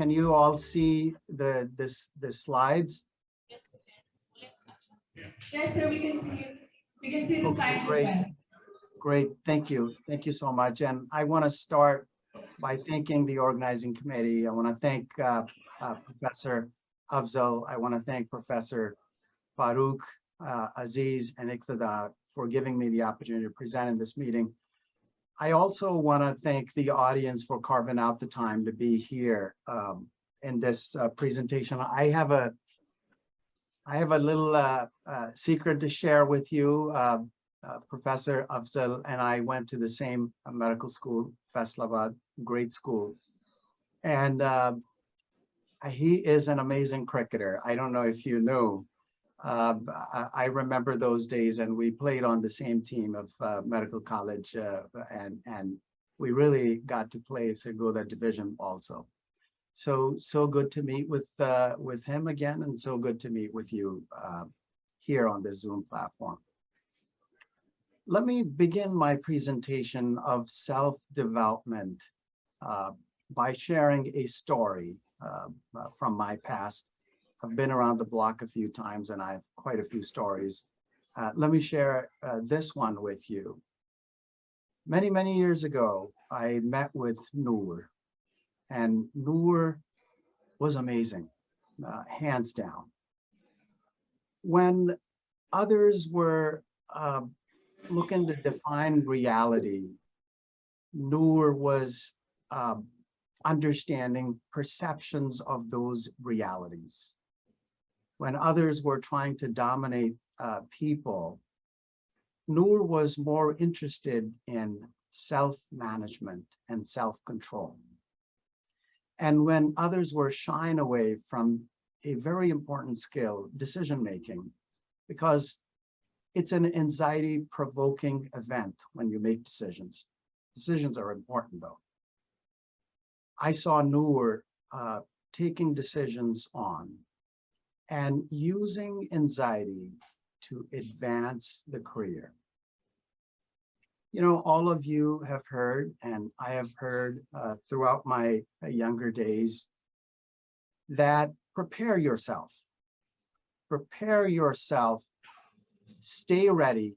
can you all see the slides? Yes, sir, we can see you. We can see the Okay, slides as great. well. Great, thank you. Thank you so much. And I want to start by thanking the organizing committee. I want to thank Professor Afzal. I want to thank Professor Farooq, Aziz, and Iqtidar for giving me the opportunity to present in this meeting. I also want to thank the audience for carving out the time to be here in this presentation. I have a little secret to share with you. Professor Afzal and I went to the same medical school, Faisalabad, great school. And he is an amazing cricketer. I don't know if you know. I remember those days, and we played on the same team of medical college, and we really got to play Sargodha division also. So good to meet with him again, and so good to meet with you here on the Zoom platform. Let me begin my presentation of self-development by sharing a story from my past. I've been around the block a few times and I have quite a few stories. Let me share this one with you. Many years ago, I met with Noor, and Noor was amazing, hands down. When others were looking to define reality, Noor was understanding perceptions of those realities. When others were trying to dominate people, Noor was more interested in self-management and self-control. And when others were shying away from a very important skill, decision-making, because it's an anxiety-provoking event when you make decisions. Decisions are important, though. I saw Noor taking decisions on and using anxiety to advance the career. You know, all of you have heard, and I have heard throughout my younger days, that prepare yourself. Prepare yourself. Stay ready,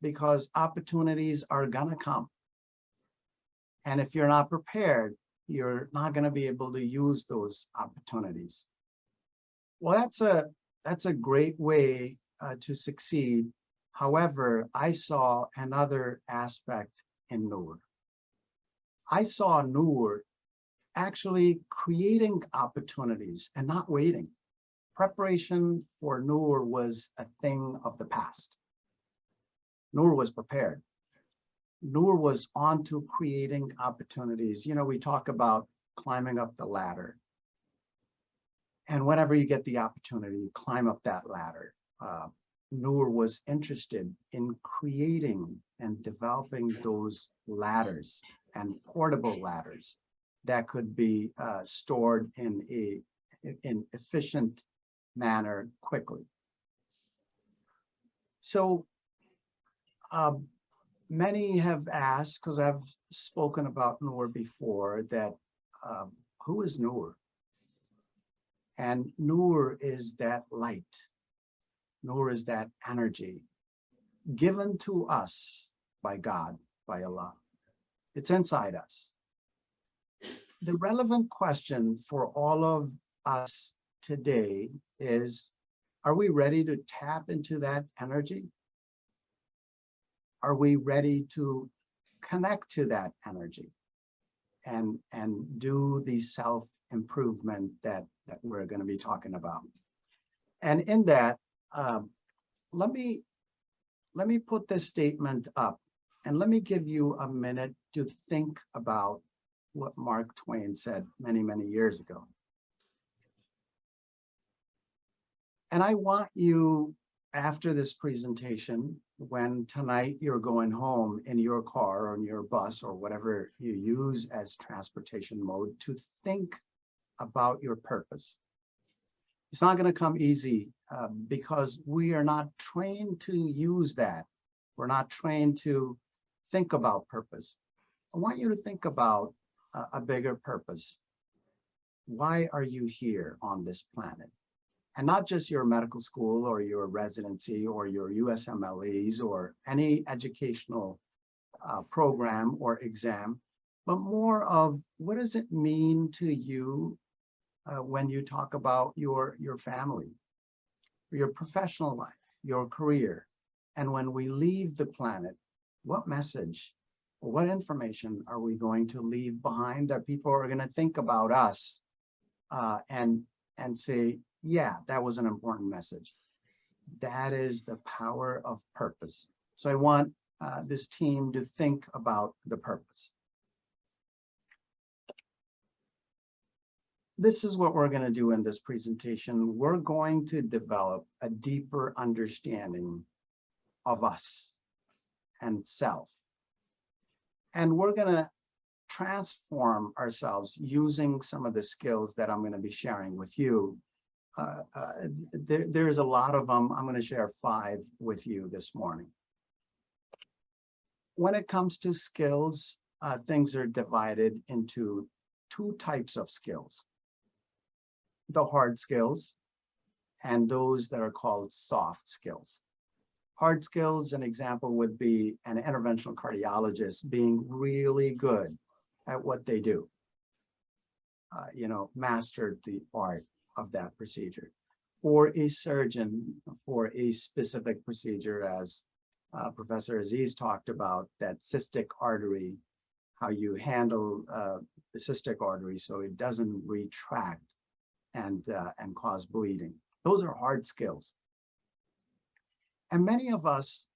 because opportunities are gonna come. And if you're not prepared, you're not gonna be able to use those opportunities. Well, that's a great way to succeed. However, I saw another aspect in Noor. I saw Noor actually creating opportunities and not waiting. Preparation for Noor was a thing of the past. Noor was prepared. Noor was on to creating opportunities. You know, we talk about climbing up the ladder. And whenever you get the opportunity, climb up that ladder. Noor was interested in creating and developing those ladders and portable ladders that could be stored in an efficient manner quickly. So many have asked, because I've spoken about Noor before, that who is Noor? And Noor is that light. Noor is that energy given to us by God, by Allah. It's inside us. The relevant question for all of us today is, are we ready to tap into that energy? Are we ready to connect to that energy and do the self-improvement that we're going to be talking about? And in that, let me put this statement up, and let me give you a minute to think about what Mark Twain said many years ago. And I want you, after this presentation, when tonight you're going home in your car or in your bus or whatever you use as transportation mode, to think about your purpose. It's not going to come easy because we are not trained to use that. We're not trained to think about purpose. I want you to think about a bigger purpose. Why are you here on this planet? And not just your medical school or your residency or your USMLEs or any educational program or exam, but more of what does it mean to you when you talk about your family, your professional life, your career. And when we leave the planet, what message, what information are we going to leave behind that people are going to think about us and say, yeah, that was an important message. That is the power of purpose. So I want this team to think about the purpose. This is what we're going to do in this presentation. We're going to develop a deeper understanding of us and self. And we're going to transform ourselves using some of the skills that I'm going to be sharing with you. There's a lot of them. I'm going to share 5 with you this morning. When it comes to skills, things are divided into 2 types of skills. The hard skills and those that are called soft skills. Hard skills, an example would be an interventional cardiologist being really good at what they do. Mastered the art of that procedure. Or a surgeon for a specific procedure, as Professor Aziz talked about, that cystic artery, how you handle the cystic artery so it doesn't retract and cause bleeding. Those are hard skills. And many of us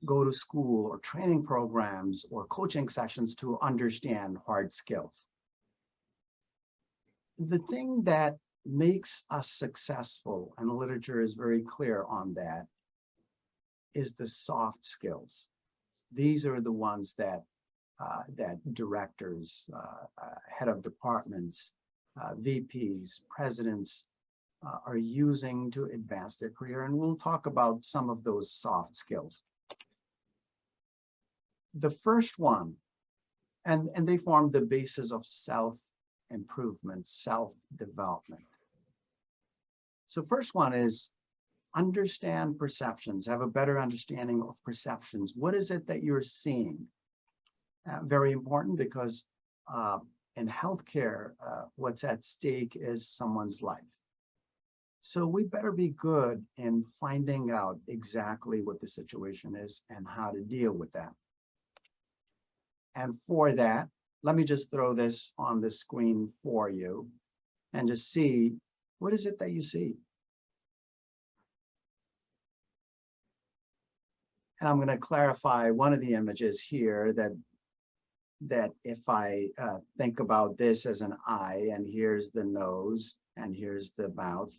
go to school or training programs or coaching sessions to understand hard skills. The thing that makes us successful, and the literature is very clear on that, is the soft skills. These are the ones that directors, head of departments, VPs, presidents are using to advance their career. And we'll talk about some of those soft skills. The first one, and they form the basis of self-improvement, self-development. So first one is understand perceptions, have a better understanding of perceptions. What is it that you're seeing? Very important, because in healthcare, what's at stake is someone's life. So we better be good in finding out exactly what the situation is and how to deal with that. And for that, let me just throw this on the screen for you and just see, what is it that you see? And I'm going to clarify one of the images here that if I think about this as an eye, and here's the nose, and here's the mouth,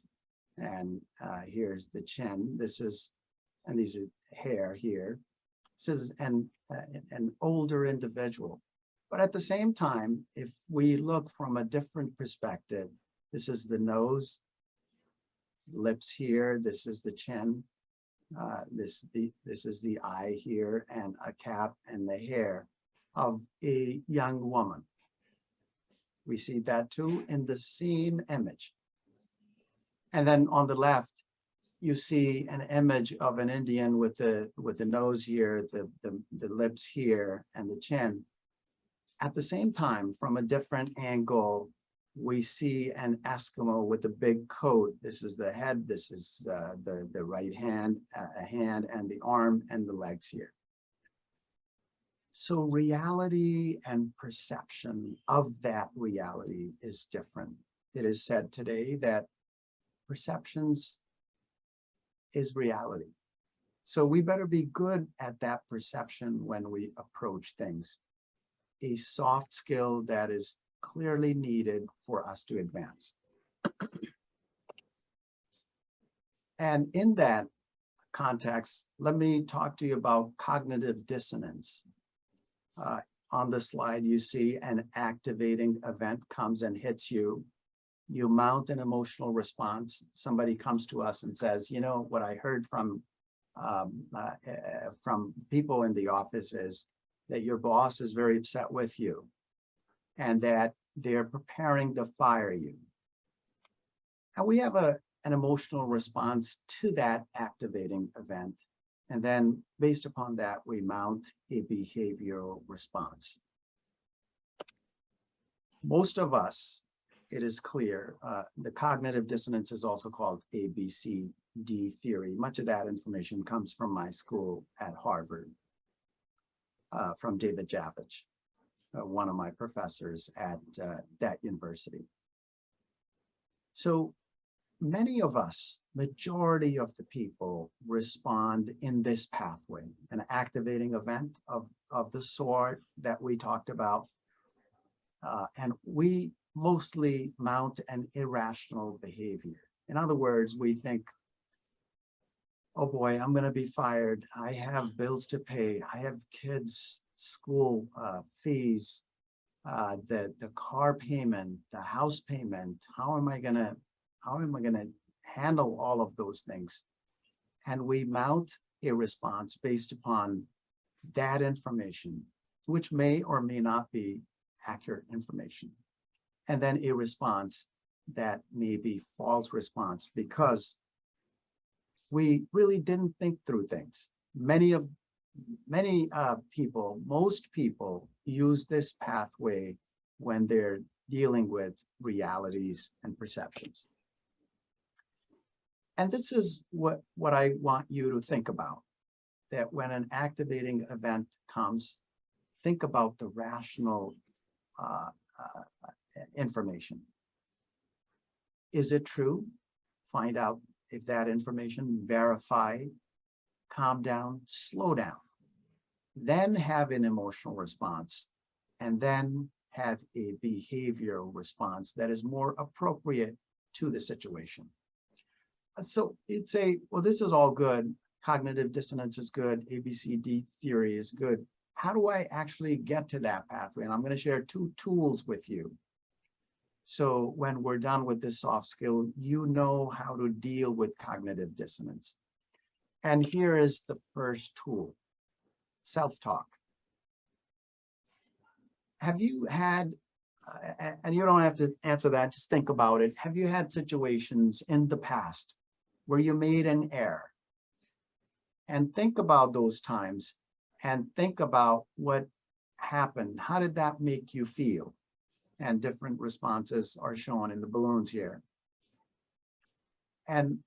and here's the chin. And these are hair here. This is an older individual. But at the same time, if we look from a different perspective, this is the nose, lips here, this is the chin, this is the eye here, and a cap and the hair of a young woman. We see that too in the same image. And then on the left, you see an image of an Indian with the nose here, the lips here, and the chin. At the same time, from a different angle, we see an Eskimo with a big coat. This is the head, this is the right hand, a hand and the arm and the legs here. So reality and perception of that reality is different. It is said today that perceptions is reality. So we better be good at that perception when we approach things. A soft skill that is clearly needed for us to advance. And in that context, let me talk to you about cognitive dissonance. On the slide, you see an activating event comes and hits you. You mount an emotional response. Somebody comes to us and says, you know, what I heard from people in the office is that your boss is very upset with you, and that they're preparing to fire you. And we have an emotional response to that activating event. And then based upon that, we mount a behavioral response. Most of us, it is clear, the cognitive dissonance is also called ABCD theory. Much of that information comes from my school at Harvard, from David Javich, one of my professors at that university. So many of us, majority of the people, respond in this pathway, an activating event of the sort that we talked about. And we mostly mount an irrational behavior. In other words, we think, oh boy, I'm going to be fired. I have bills to pay. I have kids' school fees, the car payment, the house payment. How am I going to handle all of those things? And we mount a response based upon that information, which may or may not be accurate information. And then a response that may be false response because we really didn't think through things. Most people use this pathway when they're dealing with realities and perceptions. And this is what I want you to think about, that when an activating event comes, think about the rational information. Is it true? Find out if that information, verify, calm down, slow down, then have an emotional response, and then have a behavioral response that is more appropriate to the situation. So you'd say, well, this is all good. Cognitive dissonance is good. ABCD theory is good. How do I actually get to that pathway? And I'm going to share 2 tools with you. So when we're done with this soft skill, you know how to deal with cognitive dissonance. And here is the first tool, self-talk. Have you had, and you don't have to answer that, just think about it. Have you had situations in the past where you made an error? And think about those times and think about what happened. How did that make you feel? And different responses are shown in the balloons here. And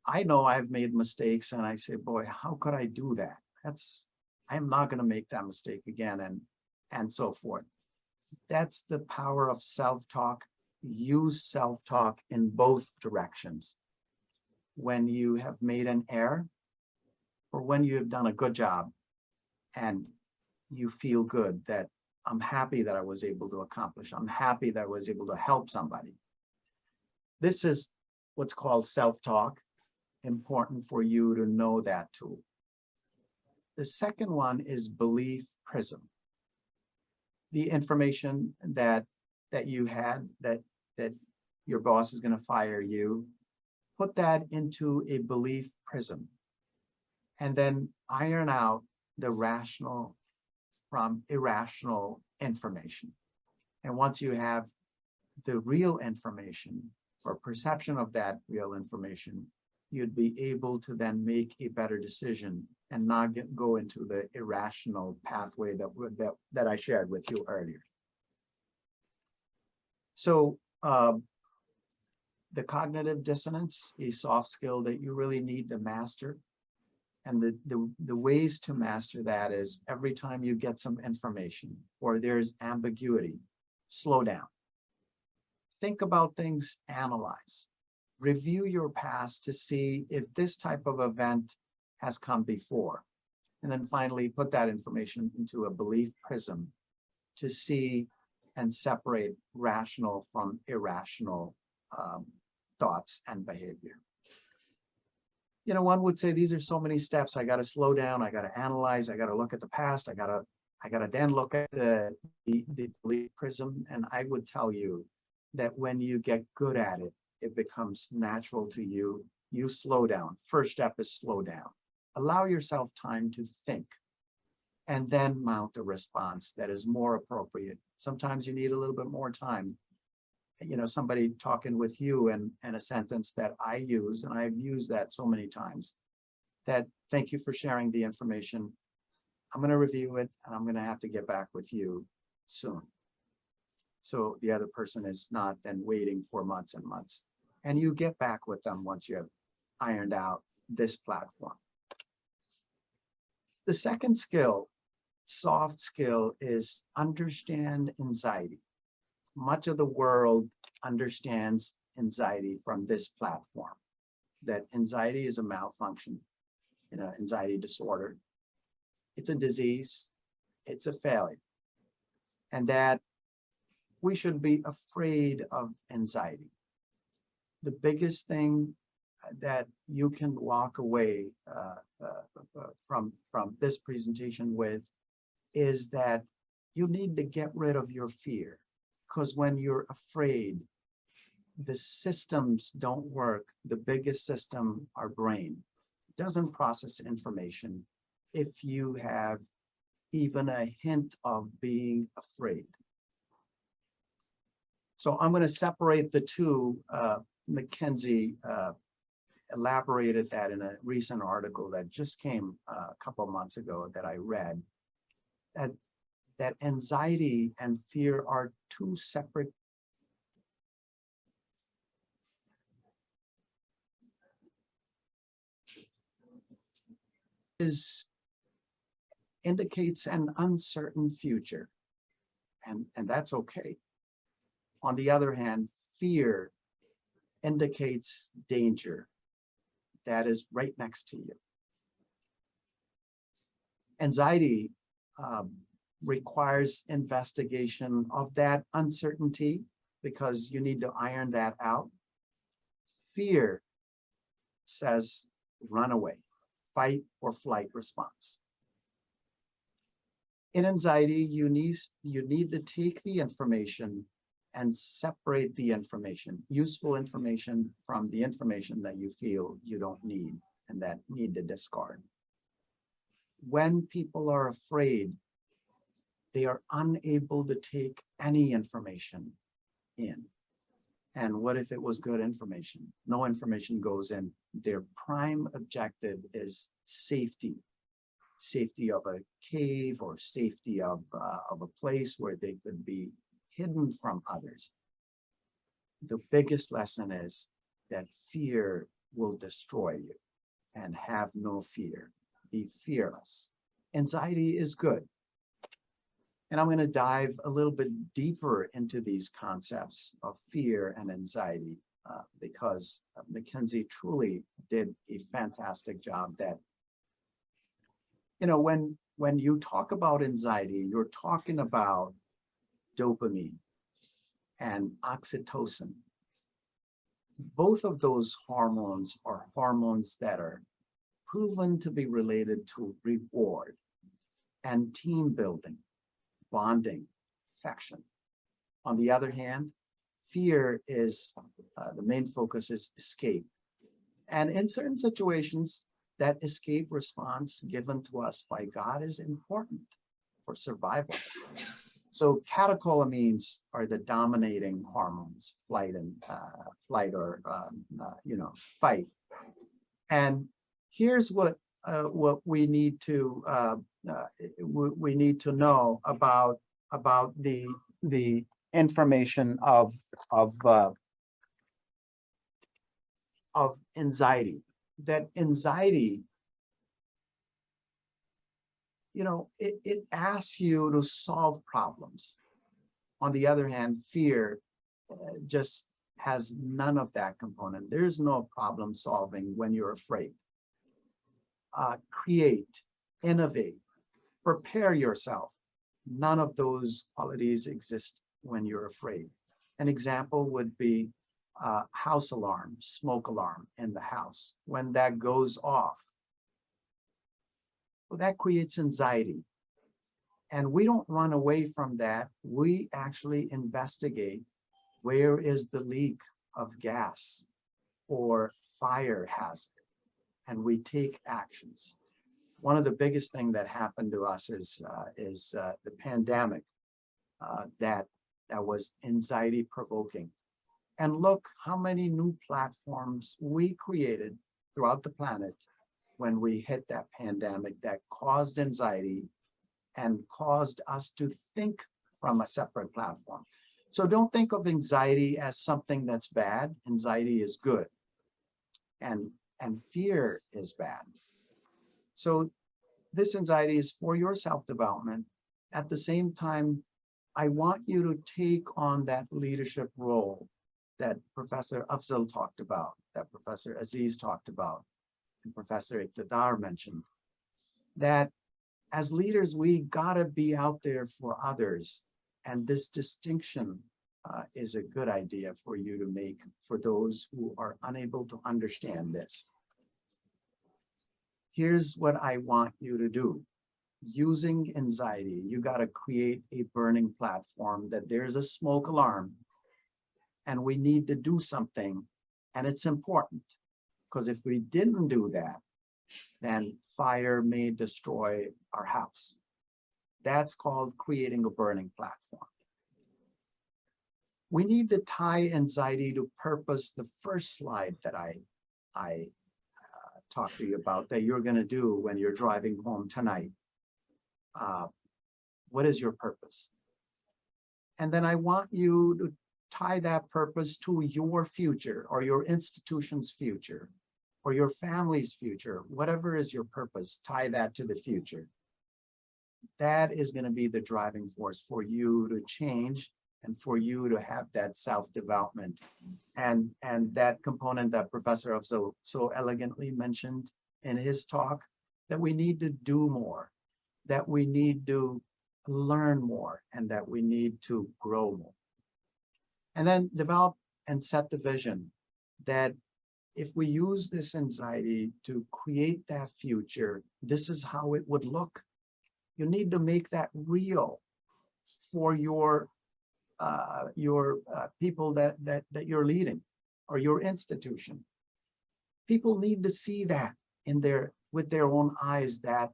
I know I've made mistakes and I say, boy, how could I do that? I'm not going to make that mistake again, and so forth. That's the power of self-talk. Use self-talk in both directions. When you have made an error or when you have done a good job and you feel good that I'm happy that I was able to accomplish. I'm happy that I was able to help somebody. This is what's called self-talk. Important for you to know that tool. The second one is belief prism. The information that you had that your boss is going to fire you, put that into a belief prism, and then iron out the rational from irrational information. And once you have the real information or perception of that real information, you'd be able to then make a better decision and not go into the irrational pathway that I shared with you earlier. So the cognitive dissonance, a soft skill that you really need to master. And the ways to master that is every time you get some information or there's ambiguity, slow down. Think about things, analyze. Review your past to see if this type of event has come before. And then finally, put that information into a belief prism to see and separate rational from irrational thoughts and behavior. You know, one would say these are so many steps. I got to slow down. I got to analyze. I got to look at the past. I got to then look at the belief prism. And I would tell you that when you get good at it, it becomes natural to you. You slow down. First step is slow down. Allow yourself time to think and then mount a response that is more appropriate. Sometimes you need a little bit more time. You know, somebody talking with you and a sentence that I use, and I've used that so many times, that thank you for sharing the information. I'm going to review it and I'm going to have to get back with you soon. So the other person is not then waiting for months and months. And you get back with them once you have ironed out this platform. The second skill, soft skill, is understand anxiety. Much of the world understands anxiety from this platform, that anxiety is a malfunction, you know, anxiety disorder. It's a disease, it's a failure, and that we should be afraid of anxiety. The biggest thing that you can walk away from this presentation with is that you need to get rid of your fear, because when you're afraid, the systems don't work. The biggest system, our brain, doesn't process information if you have even a hint of being afraid. So I'm going to separate the two. Mackenzie elaborated that in a recent article that just came a couple of months ago that I read, that anxiety and fear are two separate indicates an uncertain future, and that's okay. On the other hand, fear indicates danger that is right next to you. Anxiety requires investigation of that uncertainty because you need to iron that out. Fear says run away, fight or flight response. In anxiety, you need to take the information and separate the information, useful information, from the information that you feel you don't need and that need to discard. When people are afraid, they are unable to take any information in. And what if it was good information? No information goes in. Their prime objective is safety. Safety of a cave or safety of a place where they could be hidden from others. The biggest lesson is that fear will destroy you, and have no fear. Be fearless. Anxiety is good. And I'm going to dive a little bit deeper into these concepts of fear and anxiety because Mackenzie truly did a fantastic job. That, you know, when you talk about anxiety, you're talking about dopamine and oxytocin. Both of those hormones are hormones that are proven to be related to reward and team building, bonding, affection. On the other hand, fear is, the main focus is escape. And in certain situations, that escape response given to us by God is important for survival. So catecholamines are the dominating hormones, flight or fight. And here's what we need to know about the information of anxiety. That anxiety, you know, it asks you to solve problems. On the other hand, fear just has none of that component. There's no problem solving when you're afraid. Create, innovate, prepare yourself. None of those qualities exist when you're afraid. An example would be house alarm, smoke alarm in the house. When that goes off, well, that creates anxiety. And we don't run away from that. We actually investigate, where is the leak of gas or fire hazard, and we take actions. one of the biggest thing that happened to us is the pandemic that was anxiety provoking. And look how many new platforms we created throughout the planet when we hit that pandemic that caused anxiety and caused us to think from a separate platform. So don't think of anxiety as something that's bad. Anxiety is good. And fear is bad. So this anxiety is for your self-development. At the same time, I want you to take on that leadership role that Professor Afzal talked about, that Professor Aziz talked about, and Professor Iqtidar mentioned, that as leaders, we gotta be out there for others. And this distinction is a good idea for you to make for those who are unable to understand this. Here's what I want you to do. Using anxiety, you got to create a burning platform that there's a smoke alarm and we need to do something. And it's important because if we didn't do that, then fire may destroy our house. That's called creating a burning platform. We need to tie anxiety to purpose. The first slide that I talked to you about that you're going to do when you're driving home tonight. What is your purpose? And then I want you to tie that purpose to your future or your institution's future or your family's future, whatever is your purpose, tie that to the future. That is going to be the driving force for you to change and for you to have that self-development. And that component that Professor Afzal so elegantly mentioned in his talk, that we need to do more, that we need to learn more, and that we need to grow more. And then develop and set the vision that if we use this anxiety to create that future, this is how it would look. You need to make that real for your people that you're leading or your institution. People need to see that with their own eyes, that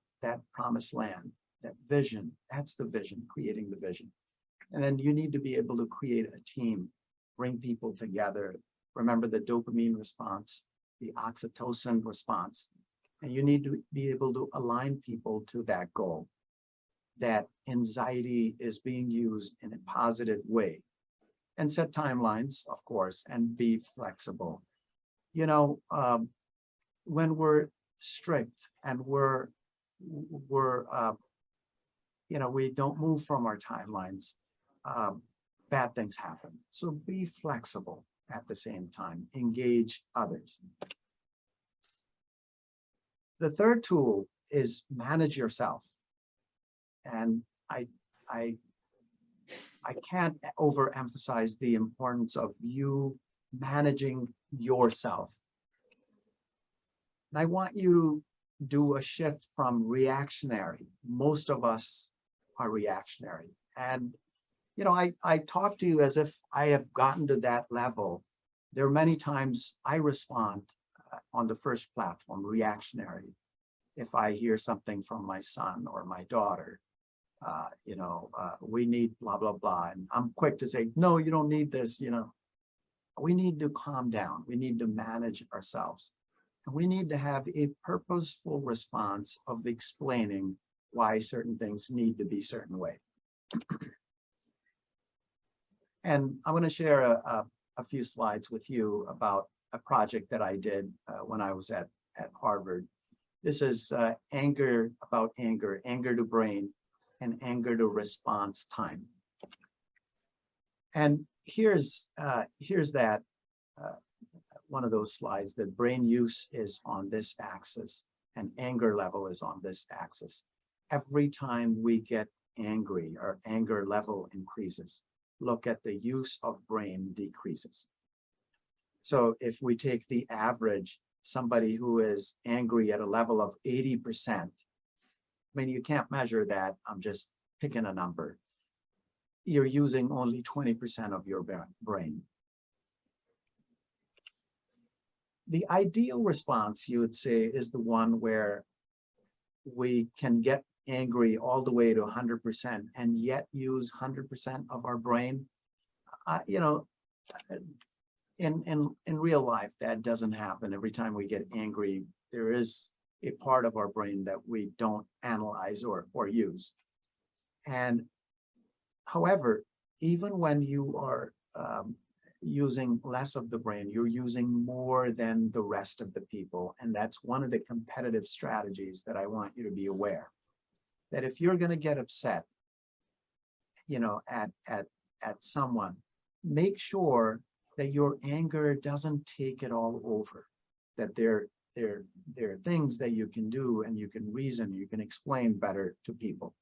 promised land, that vision. That's the vision, creating the vision. And then you need to be able to create a team, bring people together. Remember the dopamine response, the oxytocin response, and you need to be able to align people to that goal, that anxiety is being used in a positive way, and set timelines, of course, and be flexible. You know, when we're strict and we don't move from our timelines, bad things happen. So be flexible at the same time, engage others. The third tool is manage yourself. And I can't overemphasize the importance of you managing yourself. And I want you to do a shift from reactionary. Most of us are reactionary. And, you know, I talk to you as if I have gotten to that level. There are many times I respond on the first platform, reactionary. If I hear something from my son or my daughter, we need blah, blah, blah. And I'm quick to say, no, you don't need this, We need to calm down. We need to manage ourselves. And we need to have a purposeful response of explaining why certain things need to be certain way. And I'm going to share a few slides with you about a project that I did when I was at Harvard. This is anger to brain, and anger to response time. And here's that one of those slides that brain use is on this axis and anger level is on this axis. Every time we get angry, our anger level increases. Look at the use of brain decreases. So if we take the average, somebody who is angry at a level of 80%, I mean, you can't measure that. I'm just picking a number. You're using only 20% of your brain. The ideal response, you would say, is the one where we can get angry all the way to 100% and yet use 100% of our brain. You know, in real life, that doesn't happen. Every time we get angry, there is a part of our brain that we don't analyze or use. And however, even when you are using less of the brain, you're using more than the rest of the people. And that's one of the competitive strategies that I want you to be aware. That if you're going to get upset, you know, at someone, make sure that your anger doesn't take it all over. That there are things that you can do and you can reason, you can explain better to people.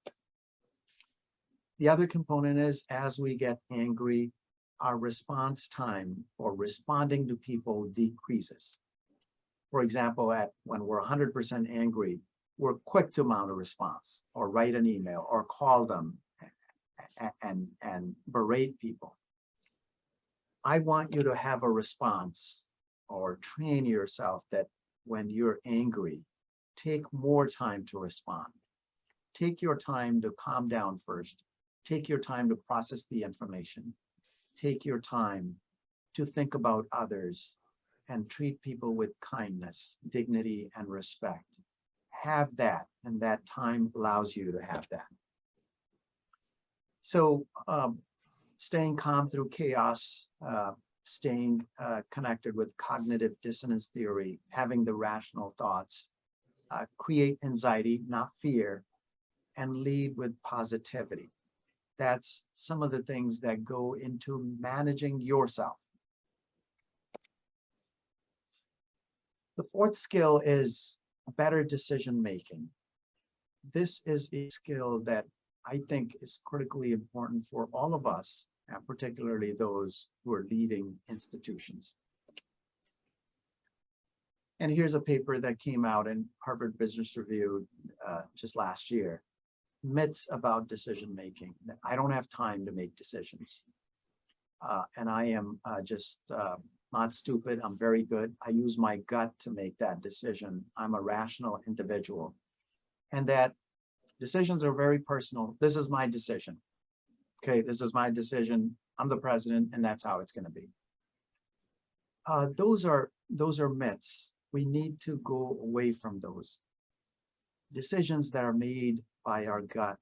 The other component is, as we get angry, our response time for responding to people decreases. For example, when we're 100% angry, we're quick to mount a response or write an email or call them and berate people. I want you to have a response or train yourself that when you're angry, take more time to respond. Take your time to calm down first. Take your time to process the information. Take your time to think about others and treat people with kindness, dignity, and respect. Have that, and that time allows you to have that. So staying calm through chaos, staying connected with cognitive dissonance theory, having the rational thoughts, create anxiety, not fear, and lead with positivity. That's some of the things that go into managing yourself. The fourth skill is better decision making. This is a skill that I think is critically important for all of us, and particularly those who are leading institutions. And here's a paper that came out in Harvard Business Review just last year. Myths about decision making. I don't have time to make decisions. And I am just not stupid. I'm very good. I use my gut to make that decision. I'm a rational individual. And that decisions are very personal. This is my decision. Okay, this is my decision. I'm the president, and that's how it's going to be. Those are myths. We need to go away from those. Decisions that are made by our gut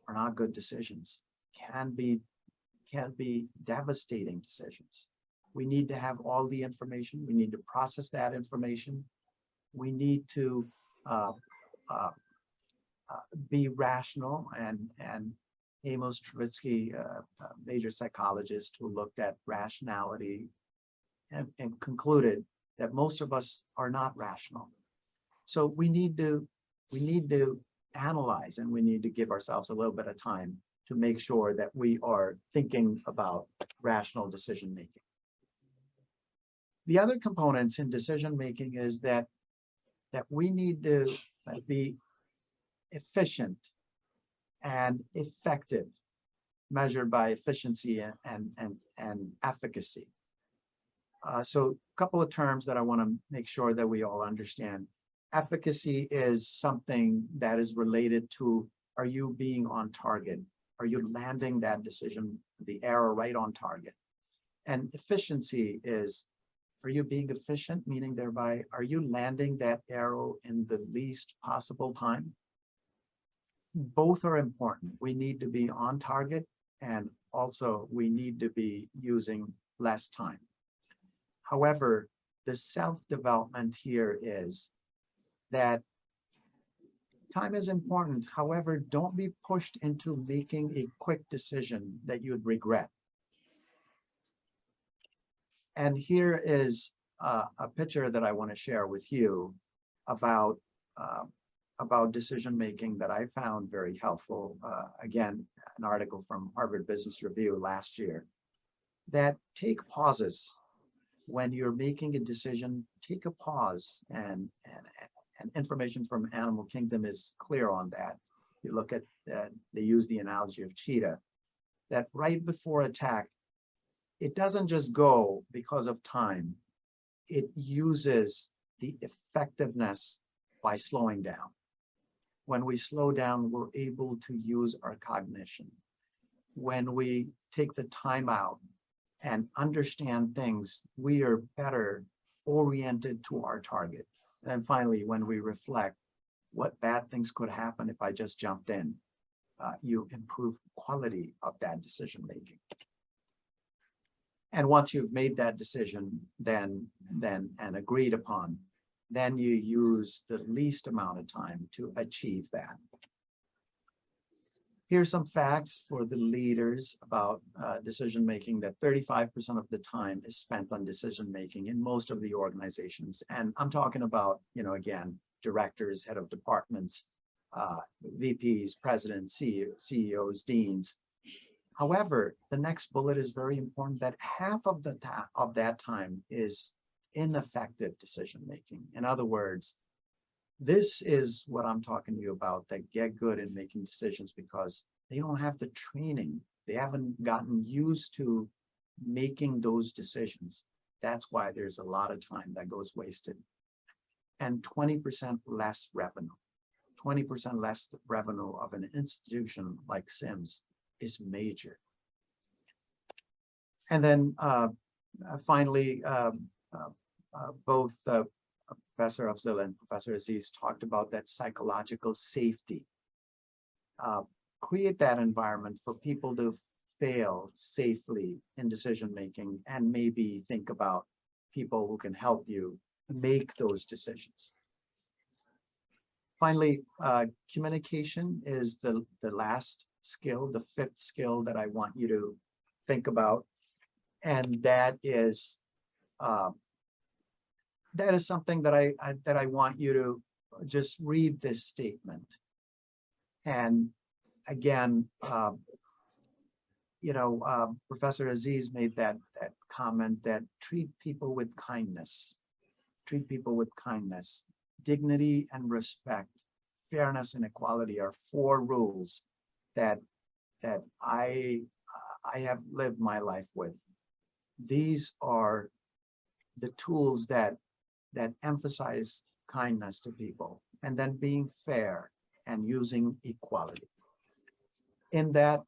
are not good decisions. Can be devastating decisions. We need to have all the information. We need to process that information. We need to be rational. And Amos Tversky, a major psychologist who looked at rationality and concluded that most of us are not rational. So we need to analyze, and we need to give ourselves a little bit of time to make sure that we are thinking about rational decision making. The other components in decision making is that we need to be efficient and effective, measured by efficiency and efficacy. So a couple of terms that I want to make sure that we all understand. Efficacy is something that is related to, are you being on target? Are you landing that decision, the arrow right on target? And efficiency is, are you being efficient? Meaning thereby, are you landing that arrow in the least possible time? Both are important. We need to be on target, and also we need to be using less time. However, the self-development here is that time is important. However, don't be pushed into making a quick decision that you'd regret. And here is a picture that I want to share with you about decision making that I found very helpful. Again, an article from Harvard Business Review last year, that take pauses. When you're making a decision, take a pause, and information from Animal Kingdom is clear on that. You look at, they use the analogy of cheetah, that right before attack, it doesn't just go because of time. It uses the effectiveness by slowing down. When we slow down, we're able to use our cognition. When we take the time out and understand things, we are better oriented to our target. And finally, when we reflect, what bad things could happen if I just jumped in, you improve quality of that decision making. And once you've made that decision, then and agreed upon, then you use the least amount of time to achieve that. Here's some facts for the leaders about decision making, that 35% of the time is spent on decision making in most of the organizations. And I'm talking about, again, directors, head of departments, VPs, presidents, CEOs, deans. However, the next bullet is very important, that half of that time is ineffective decision making. In other words, this is what I'm talking to you about, that get good in making decisions because they don't have the training. They haven't gotten used to making those decisions. That's why there's a lot of time that goes wasted. And 20% less revenue. 20% less revenue of an institution like SIMS is major. And then finally, both Professor Afzal and Professor Aziz talked about that psychological safety. Create that environment for people to fail safely in decision making, and maybe think about people who can help you make those decisions. Finally, communication is the last skill, the fifth skill that I want you to think about, and that is something that I want you to just read this statement. And again, Professor Aziz made that comment that treat people with kindness. Treat people with kindness. Dignity and respect, fairness and equality are 4 rules that I have lived my life with. These are the tools that emphasize kindness to people, and then being fair and using equality. In that,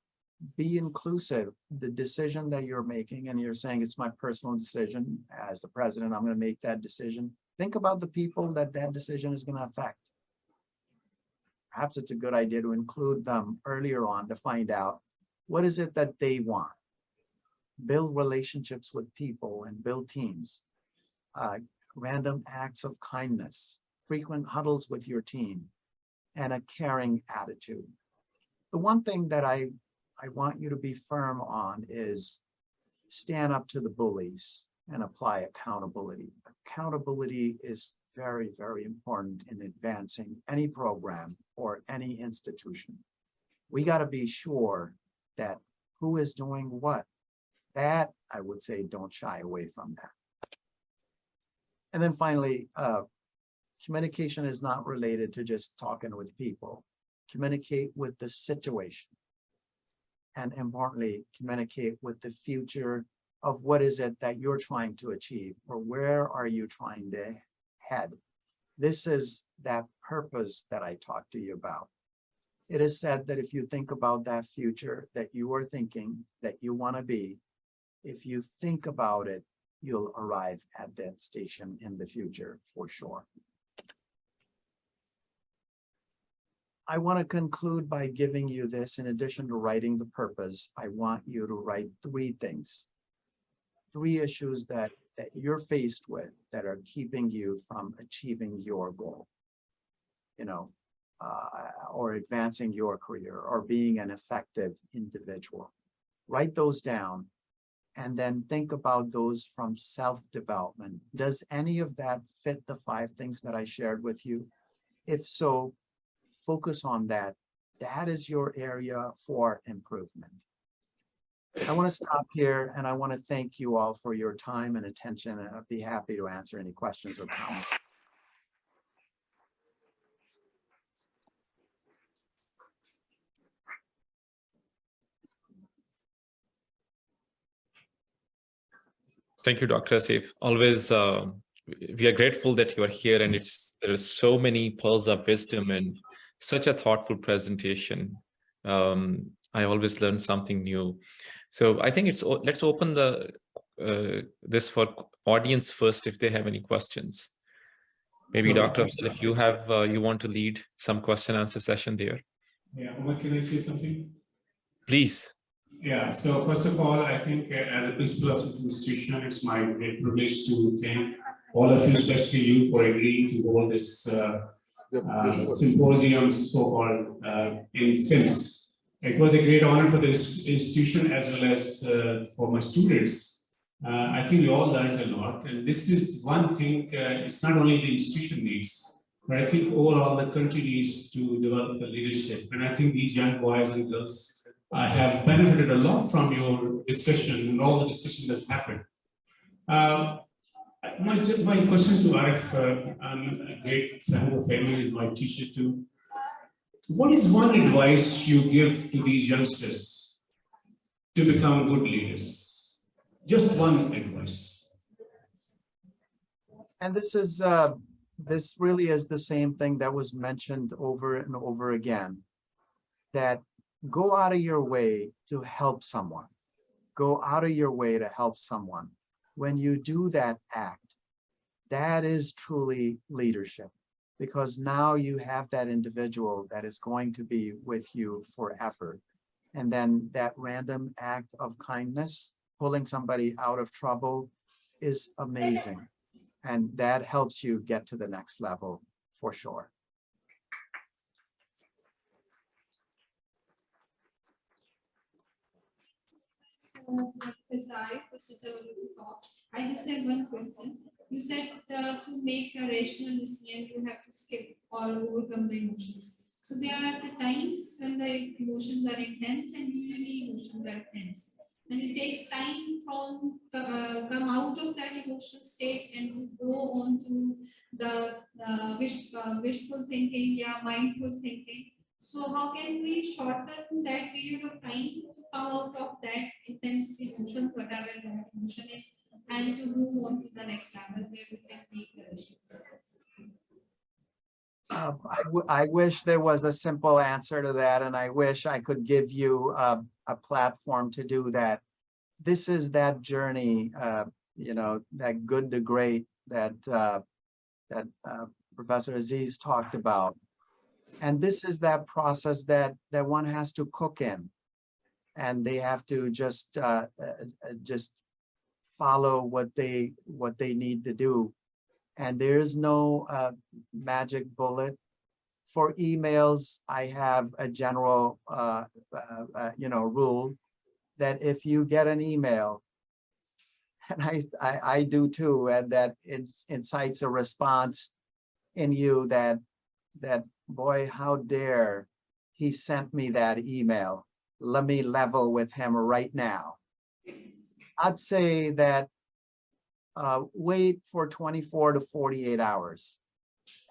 be inclusive. The decision that you're making, and you're saying it's my personal decision as the president, I'm going to make that decision. Think about the people that decision is going to affect. Perhaps it's a good idea to include them earlier on to find out what is it that they want. Build relationships with people and build teams. Random acts of kindness, frequent huddles with your team, and a caring attitude. The one thing that I want you to be firm on is stand up to the bullies and apply accountability. Accountability is very, very important in advancing any program or any institution. We got to be sure that who is doing what. That, I would say, don't shy away from that. And then finally, communication is not related to just talking with people. Communicate with the situation. And importantly, communicate with the future of what is it that you're trying to achieve, or where are you trying to head. This is that purpose that I talked to you about. It is said that if you think about that future that you are thinking that you want to be, if you think about it, you'll arrive at that station in the future for sure. I want to conclude by giving you this. In addition to writing the purpose, I want you to write 3 things, 3 issues that you're faced with that are keeping you from achieving your goal, or advancing your career, or being an effective individual. Write those down, and then think about those from self-development. Does any of that fit the 5 things that I shared with you? If so, focus on that. That is your area for improvement. I want to stop here, and I want to thank you all for your time and attention, and I'd be happy to answer any questions or comments. Thank you, Dr. Asif. Always, we are grateful that you are here, and there are so many pearls of wisdom and such a thoughtful presentation. I always learn something new. So I think let's open this for audience first if they have any questions. Maybe So, Dr. Afzal, if you want to lead some question answer session there. Yeah, can I say something? Please. Yeah, so first of all, I think as a principal of this institution, it's my great privilege to thank all of you, especially you, for agreeing to hold this symposium, so-called in SIMS. It was a great honor for this institution as well as for my students. I think we all learned a lot, and this is one thing, it's not only the institution needs, but I think overall the country needs to develop the leadership. And I think these young boys and girls have benefited a lot from your discussion and all the discussions that happened. My question to Arif, I'm a great friend of family, is my teacher too. What is one advice you give to these youngsters to become good leaders? Just one advice. And this really is the same thing that was mentioned over and over again, that go out of your way to help someone. Go out of your way to help someone. When you do that act, that is truly leadership, because now you have that individual that is going to be with you forever. And then that random act of kindness, pulling somebody out of trouble, is amazing. And that helps you get to the next level for sure. So, Ms. Arif, for such a wonderful talk. I just have one question. You said to make a rational decision, you have to skip or overcome the emotions. So there are the times when the emotions are intense, and usually emotions are tense. And it takes time from come out of that emotional state and to go on to the wishful thinking, yeah, mindful thinking. So how can we shorten that period of time to come out of that intense emotions, whatever the emotion is, and to move on to the next level where we can make the decisions? I wish there was a simple answer to that, and I wish I could give you a platform to do that. This is that journey, that good to great that Professor Aziz talked about. And this is that process that one has to cook in, and they have to just follow what they need to do. And there is no magic bullet. For emails, I have a general rule that if you get an email, and I do too, and that incites a response in you that boy, how dare he sent me that email. Let me level with him right now. I'd say that wait for 24 to 48 hours.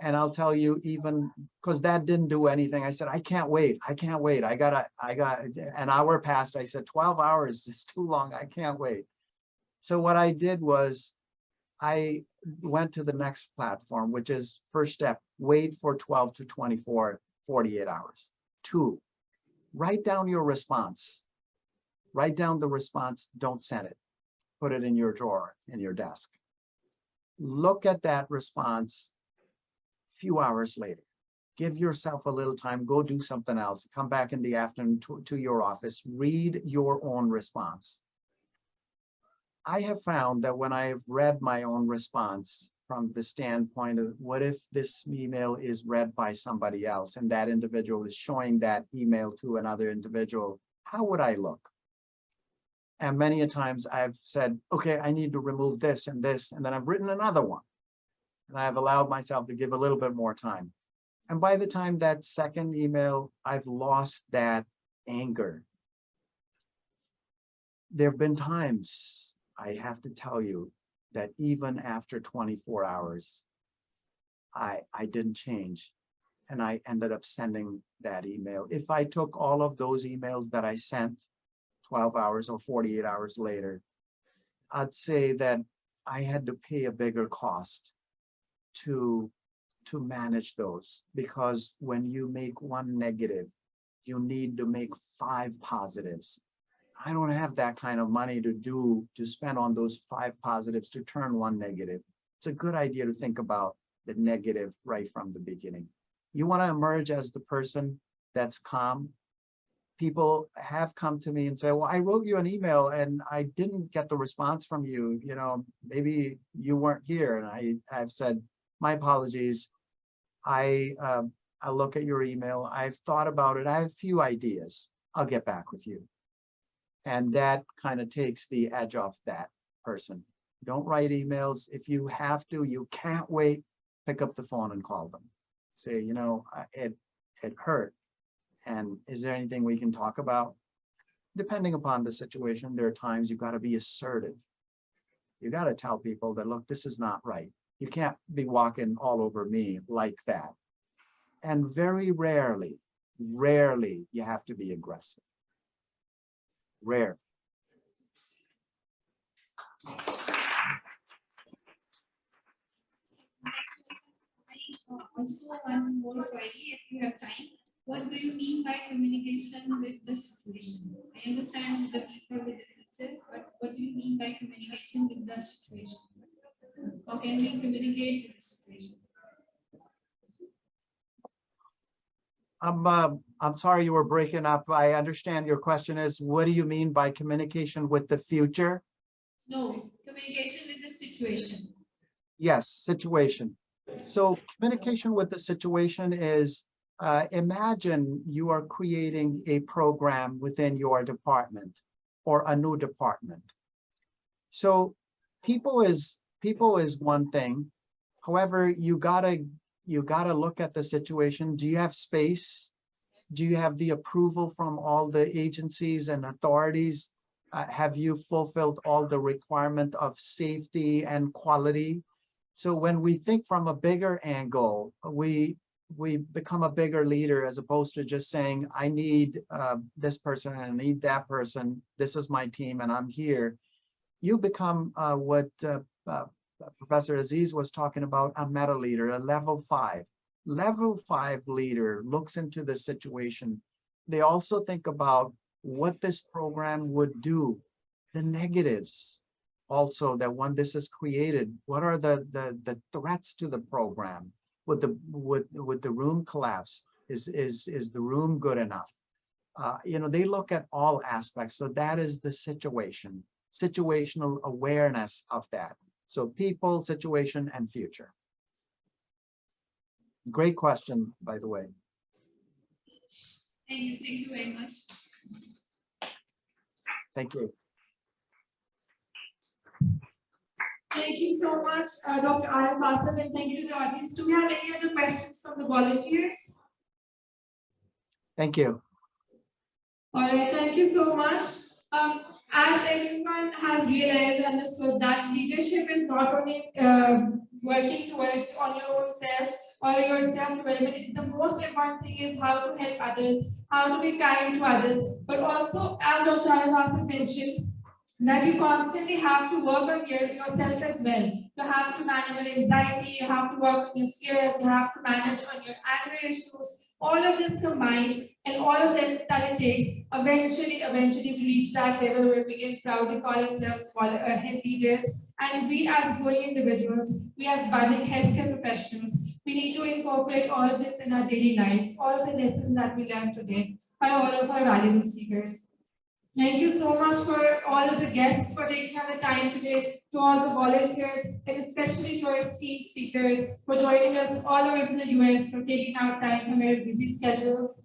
And I'll tell you, even because that didn't do anything, I said, I can't wait. I got an hour passed. I said, 12 hours is too long. I can't wait. So what I did was I went to the next platform, which is first step, wait for 12 to 24, 48 hours. 2, write down your response. Write down the response, don't send it. Put it in your drawer, in your desk. Look at that response a few hours later. Give yourself a little time, go do something else. Come back in the afternoon to your office, read your own response. I have found that when I've read my own response from the standpoint of what if this email is read by somebody else and that individual is showing that email to another individual, how would I look? And many a times I've said, okay, I need to remove this, and then I've written another one. And I've allowed myself to give a little bit more time. And by the time that second email, I've lost that anger. There have been times, I have to tell you, that even after 24 hours, I didn't change. And I ended up sending that email. If I took all of those emails that I sent 12 hours or 48 hours later, I'd say that I had to pay a bigger cost to to manage those, because when you make one negative, you need to make 5 positives. I don't have that kind of money to spend on those 5 positives to turn one negative. It's a good idea to think about the negative right from the beginning. You want to emerge as the person that's calm. People have come to me and say, well, I wrote you an email and I didn't get the response from you. You know, maybe you weren't here. And I've said, my apologies. I'll look at your email. I've thought about it. I have a few ideas. I'll get back with you. And that kind of takes the edge off that person. Don't write emails. If you have to, you can't wait, pick up the phone and call them. Say, you know, it hurt. And is there anything we can talk about? Depending upon the situation, there are times you've got to be assertive. You got to tell people that, look, this is not right. You can't be walking all over me like that. And very rarely you have to be aggressive. Rare. Also, one more query, if you have time. What do you mean by communication with the situation? I understand the people with the future, but what do you mean by communication with the situation? How can we communicate with the situation? I'm sorry, you were breaking up. I understand your question is, what do you mean by communication with the future? No, communication with the situation. Yes, situation. So communication with the situation is, imagine you are creating a program within your department or a new department. So people is one thing. However, you gotta look at the situation. Do you have space? Do you have the approval from all the agencies and authorities? Have you fulfilled all the requirement of safety and quality? So when we think from a bigger angle, we become a bigger leader, as opposed to just saying, I need this person and I need that person. This is my team and I'm here. You become what Professor Aziz was talking about, a meta leader, a level 5. Level 5 leader looks into the situation. They also think about what this program would do, the negatives. Also, that when this is created, what are the threats to the program? Would the room collapse? Is the room good enough? You know, they look at all aspects. So that is the situation, situational awareness of that. So people, situation, and future. Great question, by the way. Thank you very much. Thank you. Thank you so much, Dr. Arif, Asif, and thank you to the audience. Do we have any other questions from the volunteers? Thank you. All right, thank you so much. As everyone has realized and understood that leadership is not only working towards on your own self or your self-development, the most important thing is how to help others, how to be kind to others, but also, as Dr. Arif mentioned, that you constantly have to work on yourself as well. You have to manage your anxiety, you have to work on your fears, you have to manage on your anger issues. All of this combined and all of that it takes, eventually we reach that level where we can proudly call ourselves health leaders. And we as growing individuals, we as budding healthcare professionals, we need to incorporate all of this in our daily lives, all of the lessons that we learned today by all of our valuable speakers. Thank you so much for all of the guests for taking out the time today, to all the volunteers, and especially to our esteemed speakers for joining us all over in the US, for taking out time from your busy schedules.